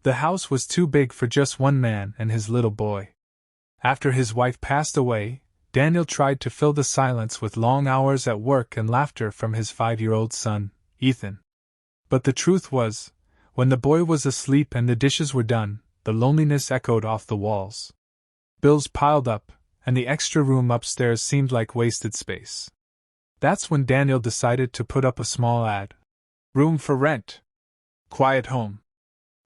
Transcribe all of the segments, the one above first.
The house was too big for just one man and his little boy. After his wife passed away, Daniel tried to fill the silence with long hours at work and laughter from his 5-year-old son, Ethan. But the truth was, when the boy was asleep and the dishes were done, the loneliness echoed off the walls. Bills piled up, and the extra room upstairs seemed like wasted space. That's when Daniel decided to put up a small ad. Room for rent. Quiet home.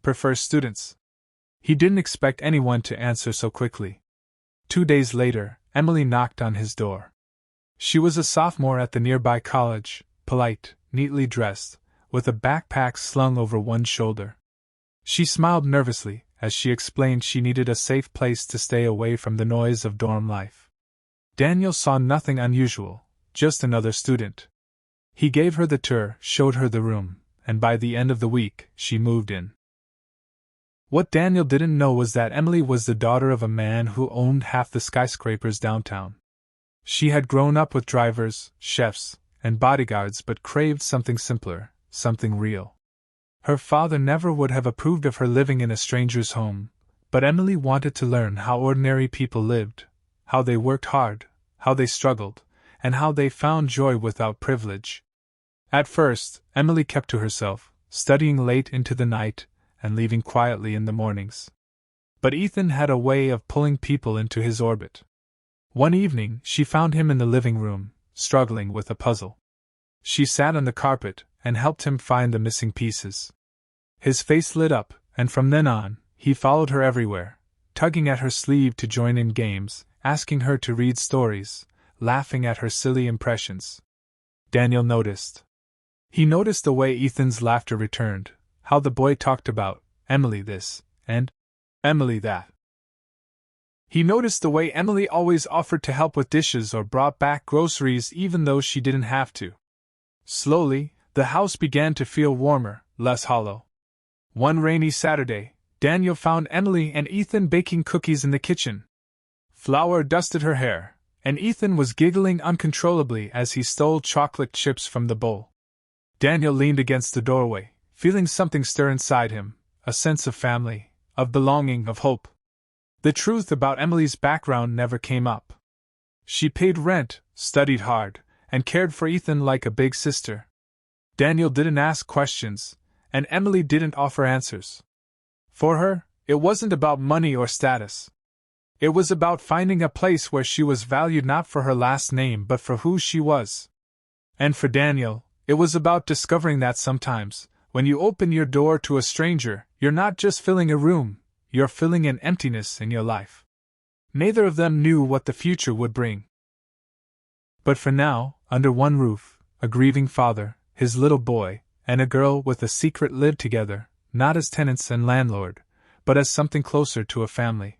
Prefers students. He didn't expect anyone to answer so quickly. 2 days later, Emily knocked on his door. She was a sophomore at the nearby college, polite, neatly dressed, with a backpack slung over one shoulder. She smiled nervously as she explained she needed a safe place to stay away from the noise of dorm life. Daniel saw nothing unusual, just another student. He gave her the tour, showed her the room, and by the end of the week, she moved in. What Daniel didn't know was that Emily was the daughter of a man who owned half the skyscrapers downtown. She had grown up with drivers, chefs, and bodyguards but craved something simpler, something real. Her father never would have approved of her living in a stranger's home, but Emily wanted to learn how ordinary people lived, how they worked hard, how they struggled, and how they found joy without privilege. At first, Emily kept to herself, studying late into the night and leaving quietly in the mornings. But Ethan had a way of pulling people into his orbit. One evening, she found him in the living room, struggling with a puzzle. She sat on the carpet and helped him find the missing pieces. His face lit up, and from then on, he followed her everywhere, tugging at her sleeve to join in games, asking her to read stories, laughing at her silly impressions. Daniel noticed. He noticed the way Ethan's laughter returned, how the boy talked about Emily this and Emily that. He noticed the way Emily always offered to help with dishes or brought back groceries even though she didn't have to. Slowly, the house began to feel warmer, less hollow. One rainy Saturday, Daniel found Emily and Ethan baking cookies in the kitchen. Flour dusted her hair, and Ethan was giggling uncontrollably as he stole chocolate chips from the bowl. Daniel leaned against the doorway, feeling something stir inside him, a sense of family, of belonging, of hope. The truth about Emily's background never came up. She paid rent, studied hard, and cared for Ethan like a big sister. Daniel didn't ask questions, and Emily didn't offer answers. For her, it wasn't about money or status. It was about finding a place where she was valued not for her last name but for who she was. And for Daniel, it was about discovering that sometimes, when you open your door to a stranger, you're not just filling a room, you're filling an emptiness in your life. Neither of them knew what the future would bring. But for now, under one roof, a grieving father, his little boy, and a girl with a secret lived together, not as tenants and landlord, but as something closer to a family.